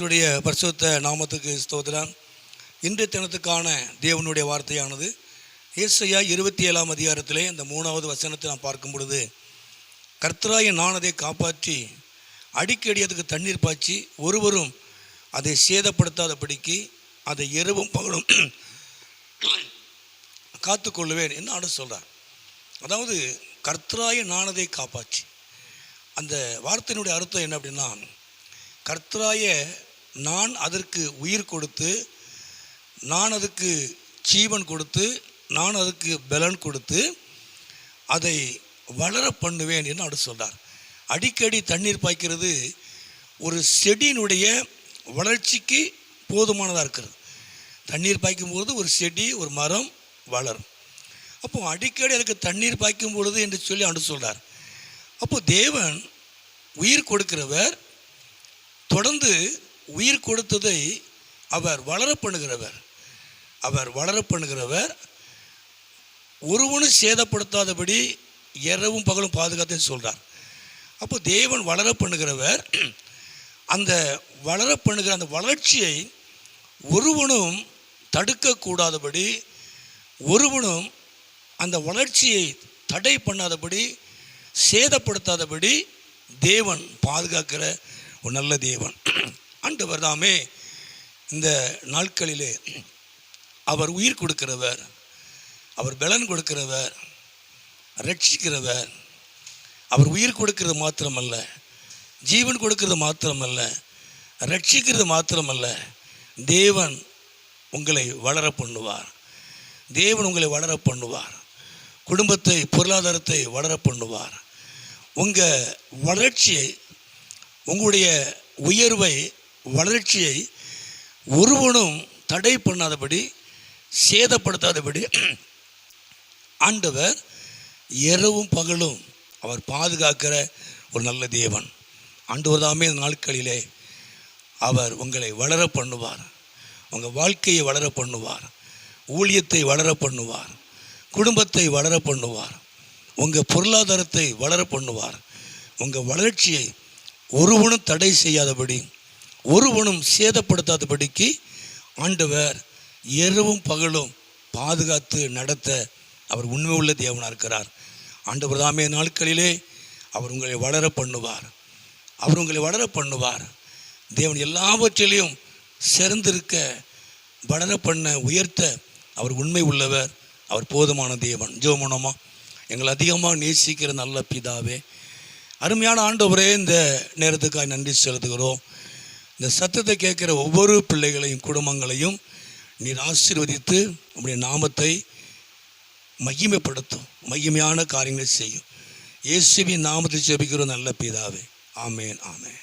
கர்த்தருடைய பரிசுத்த நாமத்துக்கு ஸ்தோத்திரம். இன்றைய தினத்துக்கான தேவனுடைய வார்த்தையானது ஏசாயா 27ஆம் அதிகாரத்திலே இந்த 3வது வசனத்தை நாம் பார்க்கும் பொழுது, கர்த்தராகிய நான் அதை காப்பாற்றி அடிக்கடி அதுக்கு தண்ணீர் பாய்ச்சி ஒருவரும் அதை சேதப்படுத்தாதபடிக்கு அதை இரவும் பகலும் காத்துக்கொள்ளுவேன் என்று ஆண்டு சொல்கிறார். அதாவது கர்த்தராகிய நான் அதை காப்பாற்றி, அந்த வார்த்தையினுடைய அர்த்தம் என்ன அப்படின்னா, கர்த்தராகிய நான் அதற்கு உயிர் கொடுத்து, நான் அதுக்கு ஜீவன் கொடுத்து, நான் அதுக்கு பலன் கொடுத்து அதை வளர பண்ணுவேன் என்று அவர் சொல்கிறார். அடிக்கடி தண்ணீர் பாய்க்கிறது ஒரு செடியினுடைய வளர்ச்சிக்கு போதுமானதாக இருக்கிறது. தண்ணீர் பாய்க்கும்போது ஒரு செடி, ஒரு மரம் வளரும். அப்போ அடிக்கடி அதுக்கு தண்ணீர் பாய்க்கும் பொழுது என்று சொல்லி அவர் சொல்கிறார். அப்போ தேவன் உயிர் கொடுக்கிறவர், தொடர்ந்து உயிர் கொடுத்ததை அவர் வளர பண்ணுகிறவர். அவர் வளர பண்ணுகிறவர், ஒருவனும் சேதப்படுத்தாதபடி இரவும் பகலும் பாதுகாத்துன்னு சொல்கிறார். அப்போ தேவன் வளர பண்ணுகிறவர். அந்த வளர பண்ணுகிற அந்த வளர்ச்சியை ஒருவனும் தடுக்கக்கூடாதபடி, ஒருவனும் அந்த வளர்ச்சியை தடை பண்ணாதபடி, சேதப்படுத்தாதபடி தேவன் பாதுகாக்கிற ஒரு நல்ல தேவன். ஆண்டவர் தாமே இந்த நாட்களிலே அவர் உயிர் கொடுக்கிறவர், அவர் பலன் கொடுக்கிறவர், ரட்சிக்கிறவர். அவர் உயிர் கொடுக்கிறது மாத்திரமல்ல, ஜீவன் கொடுக்கிறது மாத்திரமல்ல, ரட்சிக்கிறது மாத்திரமல்ல, தேவன் உங்களை வளர பண்ணுவார். தேவன் உங்களை வளர பண்ணுவார். குடும்பத்தை, பொருளாதாரத்தை வளர பண்ணுவார். உங்கள் வளர்ச்சியை, உங்களுடைய உயர்வை, வளர்ச்சியை ஒருவனும் தடை பண்ணாதபடி, சேதப்படுத்தாதபடி ஆண்டவர் இரவும் பகலும் அவர் பாதுகாக்கிற ஒரு நல்ல தேவன். ஆண்டவர் தாமே இந்த நாட்களிலே அவர் உங்களை வளர பண்ணுவார். உங்கள் வாழ்க்கையை வளர பண்ணுவார். ஊழியத்தை வளர பண்ணுவார். குடும்பத்தை வளர பண்ணுவார். உங்கள் பொருளாதாரத்தை வளர பண்ணுவார். உங்கள் வளர்ச்சியை ஒருவனும் தடை செய்யாதபடி, ஒருவனும் சேதப்படுத்தாதபடிக்கு ஆண்டவர் இரவும் பகலும் பாதுகாத்து நடத்த அவர் உண்மை உள்ள தேவனாக இருக்கிறார். ஆண்டவர் தாமே நாட்களிலே அவர் உங்களை வளர பண்ணுவார். அவர் உங்களை வளர பண்ணுவார். தேவன் எல்லாவற்றிலையும் சிறந்திருக்க, வளர பண்ண, உயர்த்த அவர் உண்மை உள்ளவர். அவர் போதுமான தேவன். ஜெபமனோமா. எங்களை அதிகமாக நேசிக்கிற நல்ல பிதாவே, அருமையான ஆண்டவரே, இந்த நேரத்துக்காக நன்றி செலுத்துகிறோம். இந்த சத்தத்தை கேட்குற ஒவ்வொரு பிள்ளைகளையும், குடும்பங்களையும் நீர் ஆசீர்வதித்து உம்முடைய நாமத்தை மகிமைப்படுத்தும், மகிமையான காரியங்களை செய்யும். இயேசுவின் நாமத்தை ஜெபிக்கிறோம் நல்ல பிதாவே. ஆமேன், ஆமேன்.